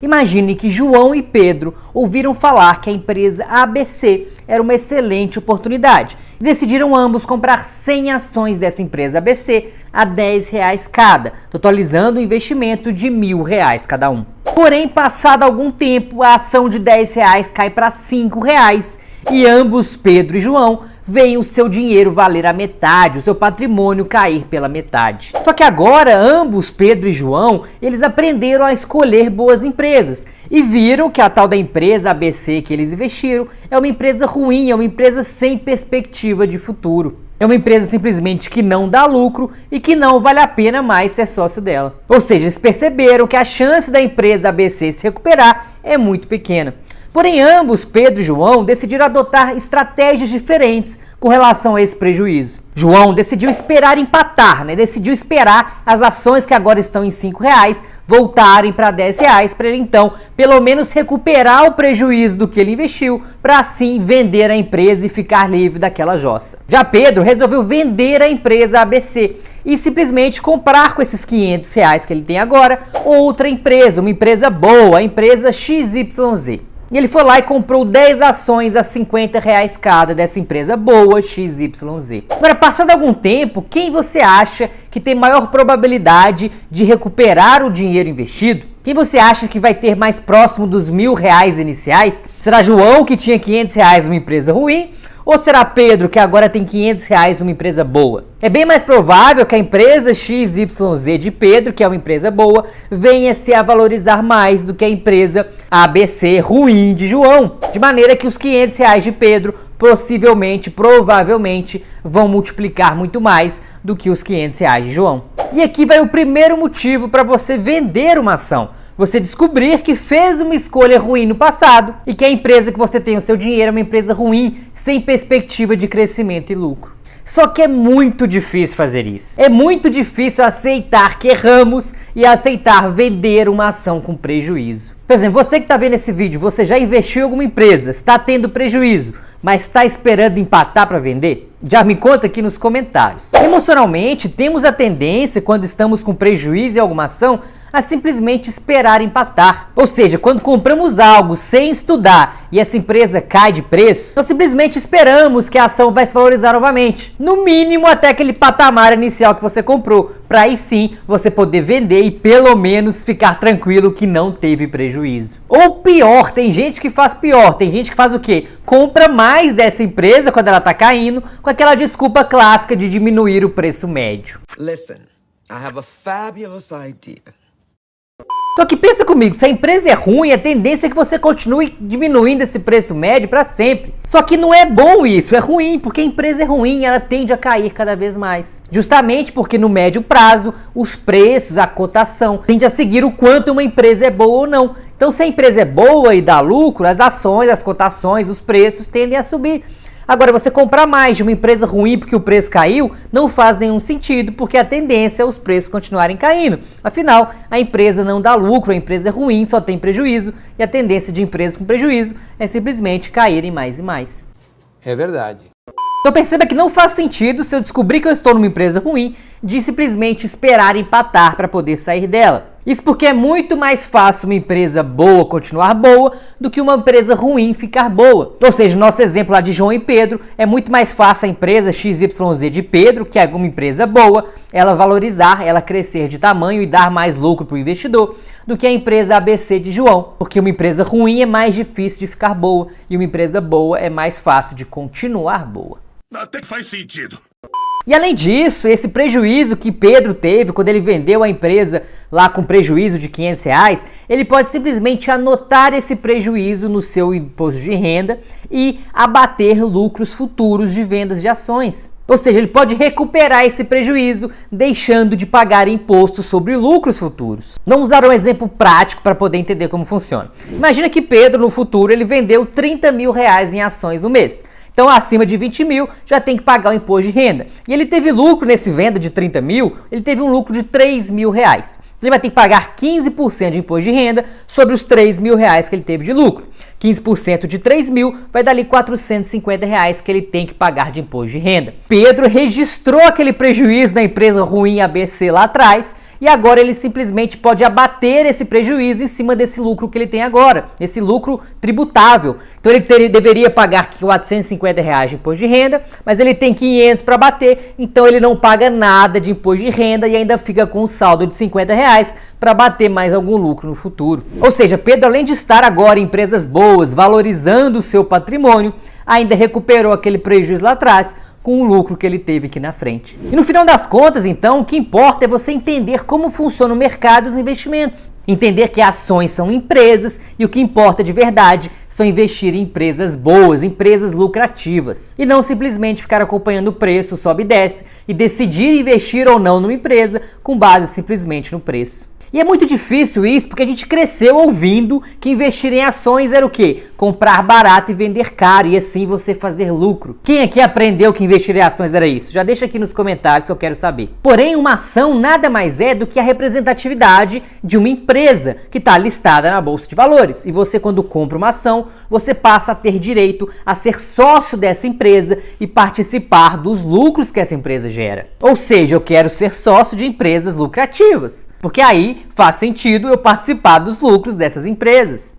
Imagine que João e Pedro ouviram falar que a empresa ABC era uma excelente oportunidade e decidiram ambos comprar 100 ações dessa empresa ABC a R$10 cada, totalizando um investimento de R$1.000 cada um. Porém, passado algum tempo, a ação de R$10 cai para R$5 e ambos, Pedro e João, veem o seu dinheiro valer a metade, o seu patrimônio cair pela metade. Só que agora, ambos, Pedro e João, eles aprenderam a escolher boas empresas e viram que a tal da empresa ABC que eles investiram é uma empresa ruim, é uma empresa sem perspectiva de futuro. É uma empresa simplesmente que não dá lucro e que não vale a pena mais ser sócio dela. Ou seja, eles perceberam que a chance da empresa ABC se recuperar é muito pequena. Porém, ambos, Pedro e João, decidiram adotar estratégias diferentes com relação a esse prejuízo. João decidiu esperar empatar, decidiu esperar as ações que agora estão em R$5 voltarem para R$10, para ele então, pelo menos, recuperar o prejuízo do que ele investiu, para assim vender a empresa e ficar livre daquela jossa. Já Pedro resolveu vender a empresa ABC e simplesmente comprar com esses R$500 que ele tem agora outra empresa, uma empresa boa, a empresa XYZ. E ele foi lá e comprou 10 ações a R$50 cada dessa empresa boa XYZ. Agora, passado algum tempo, quem você acha que tem maior probabilidade de recuperar o dinheiro investido? Quem você acha que vai ter mais próximo dos R$1.000 iniciais? Será João, que tinha R$500 numa empresa ruim? Ou será Pedro, que agora tem R$500 numa empresa boa? É bem mais provável que a empresa XYZ de Pedro, que é uma empresa boa, venha se a valorizar mais do que a empresa ABC ruim de João. De maneira que os R$500 de Pedro provavelmente vão multiplicar muito mais do que os R$500 de João. E aqui vai o primeiro motivo para você vender uma ação. Você descobrir que fez uma escolha ruim no passado e que a empresa que você tem o seu dinheiro é uma empresa ruim, sem perspectiva de crescimento e lucro. Só que é muito difícil fazer isso. É muito difícil aceitar que erramos e aceitar vender uma ação com prejuízo. Por exemplo, você que está vendo esse vídeo, você já investiu em alguma empresa, está tendo prejuízo, mas está esperando empatar para vender? Já me conta aqui nos comentários. Emocionalmente, temos a tendência, quando estamos com prejuízo em alguma ação, a simplesmente esperar empatar. Ou seja, quando compramos algo sem estudar e essa empresa cai de preço, nós simplesmente esperamos que a ação vai se valorizar novamente. No mínimo até aquele patamar inicial que você comprou, para aí sim você poder vender e pelo menos ficar tranquilo que não teve prejuízo. Ou pior, tem gente que faz pior, tem gente que faz o quê? Compra mais dessa empresa quando ela está caindo, com aquela desculpa clássica de diminuir o preço médio. Listen, I have a fabulous idea. Só que pensa comigo, se a empresa é ruim, a tendência é que você continue diminuindo esse preço médio para sempre. Só que não é bom isso, é ruim, porque a empresa é ruim, ela tende a cair cada vez mais. Justamente porque no médio prazo, os preços, a cotação, tende a seguir o quanto uma empresa é boa ou não. Então, se a empresa é boa e dá lucro, as ações, as cotações, os preços tendem a subir. Agora, você comprar mais de uma empresa ruim porque o preço caiu, não faz nenhum sentido, porque a tendência é os preços continuarem caindo. Afinal, a empresa não dá lucro, a empresa é ruim, só tem prejuízo, e a tendência de empresas com prejuízo é simplesmente caírem mais e mais. É verdade. Então perceba que não faz sentido, se eu descobrir que eu estou numa empresa ruim, de simplesmente esperar empatar para poder sair dela. Isso porque é muito mais fácil uma empresa boa continuar boa do que uma empresa ruim ficar boa. Ou seja, no nosso exemplo lá de João e Pedro, é muito mais fácil a empresa XYZ de Pedro, que é uma empresa boa, ela valorizar, ela crescer de tamanho e dar mais lucro para o investidor, do que a empresa ABC de João. Porque uma empresa ruim é mais difícil de ficar boa e uma empresa boa é mais fácil de continuar boa. Até que faz sentido. E além disso, esse prejuízo que Pedro teve quando ele vendeu a empresa lá com prejuízo de R$500, ele pode simplesmente anotar esse prejuízo no seu imposto de renda e abater lucros futuros de vendas de ações. Ou seja, ele pode recuperar esse prejuízo deixando de pagar imposto sobre lucros futuros. Vamos dar um exemplo prático para poder entender como funciona. Imagina que Pedro, no futuro, ele vendeu R$30.000 em ações no mês. Então, acima de 20 mil, já tem que pagar o imposto de renda. E ele teve lucro nesse venda de 30 mil, ele teve um lucro de R$3.000. Ele vai ter que pagar 15% de imposto de renda sobre os R$3.000 que ele teve de lucro. 15% de 3 mil vai dar ali R$450 que ele tem que pagar de imposto de renda. Pedro registrou aquele prejuízo da empresa ruim ABC lá atrás e agora ele simplesmente pode abater esse prejuízo em cima desse lucro que ele tem agora, esse lucro tributável. Então ele deveria pagar R$450 de imposto de renda, mas ele tem 500 para bater, então ele não paga nada de imposto de renda e ainda fica com um saldo de R$50 para bater mais algum lucro no futuro. Ou seja, Pedro, além de estar agora em empresas boas, valorizando o seu patrimônio, ainda recuperou aquele prejuízo lá atrás com o lucro que ele teve aqui na frente. E no final das contas, então, o que importa é você entender como funciona o mercado e os investimentos. Entender que ações são empresas e o que importa de verdade são investir em empresas boas, empresas lucrativas. E não simplesmente ficar acompanhando o preço, sobe e desce, e decidir investir ou não numa empresa com base simplesmente no preço. E é muito difícil isso porque a gente cresceu ouvindo que investir em ações era o quê? Comprar barato e vender caro e assim você fazer lucro. Quem aqui aprendeu que investir em ações era isso? Já deixa aqui nos comentários que eu quero saber. Porém, uma ação nada mais é do que a representatividade de uma empresa que está listada na Bolsa de Valores. E você, quando compra uma ação, você passa a ter direito a ser sócio dessa empresa e participar dos lucros que essa empresa gera. Ou seja, eu quero ser sócio de empresas lucrativas, porque aí faz sentido eu participar dos lucros dessas empresas.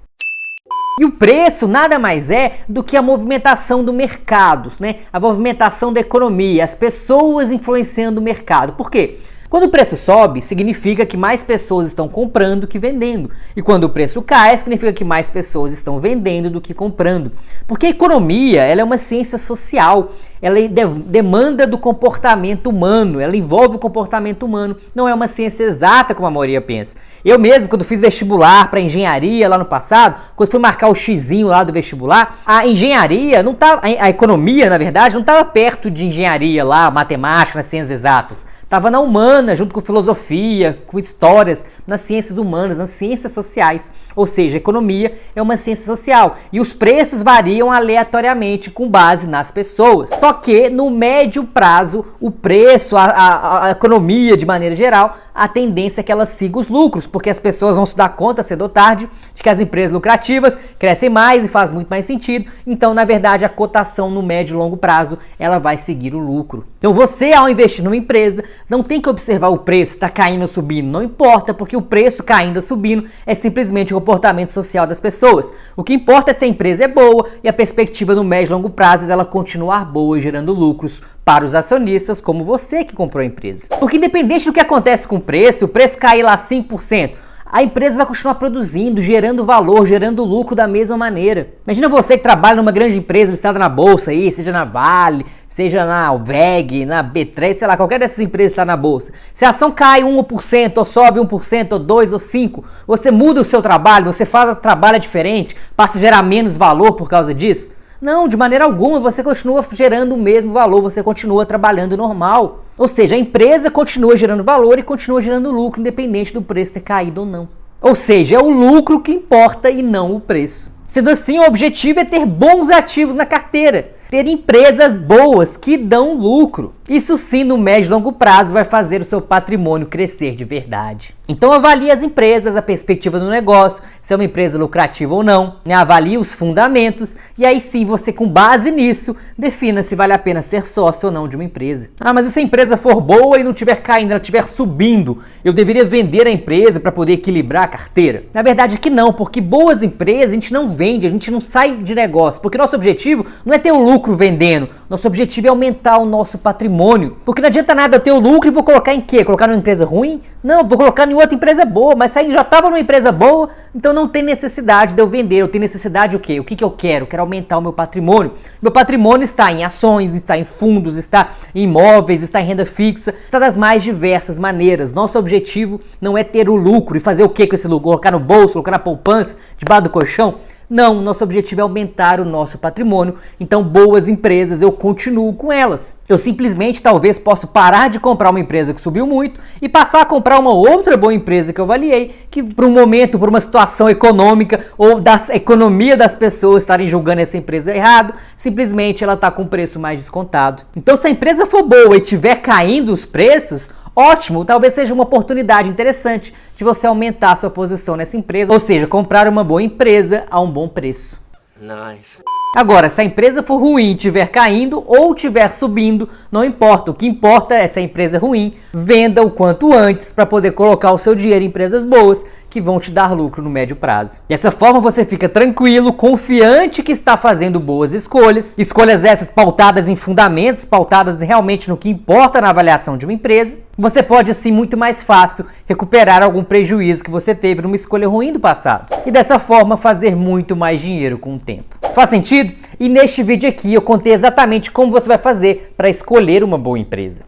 E o preço nada mais é do que a movimentação do mercado, né? A movimentação da economia, as pessoas influenciando o mercado. Por quê? Quando o preço sobe, significa que mais pessoas estão comprando que vendendo. E quando o preço cai, significa que mais pessoas estão vendendo do que comprando. Porque a economia, ela é uma ciência social. Ela demanda do comportamento humano, ela envolve o comportamento humano. Não é uma ciência exata como a maioria pensa. Eu mesmo, quando fiz vestibular para engenharia lá no passado, quando fui marcar o xizinho lá do vestibular, a engenharia não tava, a economia, na verdade, não estava perto de engenharia lá, matemática, nas ciências exatas. Estava na humana, junto com filosofia, com histórias, nas ciências humanas, nas ciências sociais. Ou seja, a economia é uma ciência social. E os preços variam aleatoriamente com base nas pessoas. Só que no médio prazo, o preço, a economia de maneira geral, a tendência é que ela siga os lucros. Porque as pessoas vão se dar conta cedo ou tarde de que as empresas lucrativas crescem mais e faz muito mais sentido. Então, na verdade, a cotação no médio e longo prazo, ela vai seguir o lucro. Então você, ao investir numa empresa, não tem que observar o preço, está caindo ou subindo, não importa, porque o preço caindo ou subindo é simplesmente o comportamento social das pessoas. O que importa é se a empresa é boa e a perspectiva no médio e longo prazo é dela continuar boa e gerando lucros para os acionistas, como você que comprou a empresa. Porque independente do que acontece com o preço cair lá 5%, a empresa vai continuar produzindo, gerando valor, gerando lucro da mesma maneira. Imagina você que trabalha numa grande empresa listada na bolsa aí, seja na Vale, seja na VEG, na B3, sei lá, qualquer dessas empresas que está na bolsa. Se a ação cai 1%, ou sobe 1%, ou 2% ou 5%, você muda o seu trabalho, você faz o trabalho diferente, passa a gerar menos valor por causa disso? Não, de maneira alguma, você continua gerando o mesmo valor, você continua trabalhando normal. Ou seja, a empresa continua gerando valor e continua gerando lucro, independente do preço ter caído ou não. Ou seja, é o lucro que importa e não o preço. Sendo assim, o objetivo é ter bons ativos na carteira, ter empresas boas que dão lucro. Isso sim, no médio e longo prazo, vai fazer o seu patrimônio crescer de verdade. Então avalie as empresas, a perspectiva do negócio, se é uma empresa lucrativa ou não, né? Avalie os fundamentos e aí sim você, com base nisso, defina se vale a pena ser sócio ou não de uma empresa. Ah, mas e se a empresa for boa e não estiver caindo, ela estiver subindo, eu deveria vender a empresa para poder equilibrar a carteira? Na verdade que não, porque boas empresas a gente não vende, a gente não sai de negócio, porque nosso objetivo não é ter o lucro vendendo, nosso objetivo é aumentar o nosso patrimônio. Porque não adianta nada eu ter o lucro e vou colocar em quê? Colocar numa empresa ruim? Não, vou colocar em outra empresa boa, mas se aí já estava numa empresa boa, então não tem necessidade de eu vender. Eu tenho necessidade o quê? O que eu quero? Eu quero aumentar o meu patrimônio. Meu patrimônio está em ações, está em fundos, está em imóveis, está em renda fixa, está das mais diversas maneiras. Nosso objetivo não é ter o lucro e fazer o quê com esse lucro? Colocar no bolso, colocar na poupança, debaixo do colchão? Não, nosso objetivo é aumentar o nosso patrimônio, então boas empresas eu continuo com elas. Eu simplesmente talvez possa parar de comprar uma empresa que subiu muito e passar a comprar uma outra boa empresa que eu avaliei, que por um momento, por uma situação econômica ou da economia das pessoas estarem julgando essa empresa errado, simplesmente ela está com um preço mais descontado. Então se a empresa for boa e estiver caindo os preços, ótimo, talvez seja uma oportunidade interessante de você aumentar a sua posição nessa empresa, ou seja, comprar uma boa empresa a um bom preço. Nice. Agora, se a empresa for ruim, estiver caindo ou estiver subindo, não importa. O que importa é, se a empresa é ruim, venda o quanto antes para poder colocar o seu dinheiro em empresas boas que vão te dar lucro no médio prazo. Dessa forma você fica tranquilo, confiante que está fazendo boas escolhas, escolhas essas pautadas em fundamentos, pautadas realmente no que importa na avaliação de uma empresa. Você pode assim muito mais fácil recuperar algum prejuízo que você teve numa escolha ruim do passado e dessa forma fazer muito mais dinheiro com o tempo. Faz sentido? E neste vídeo aqui eu contei exatamente como você vai fazer para escolher uma boa empresa.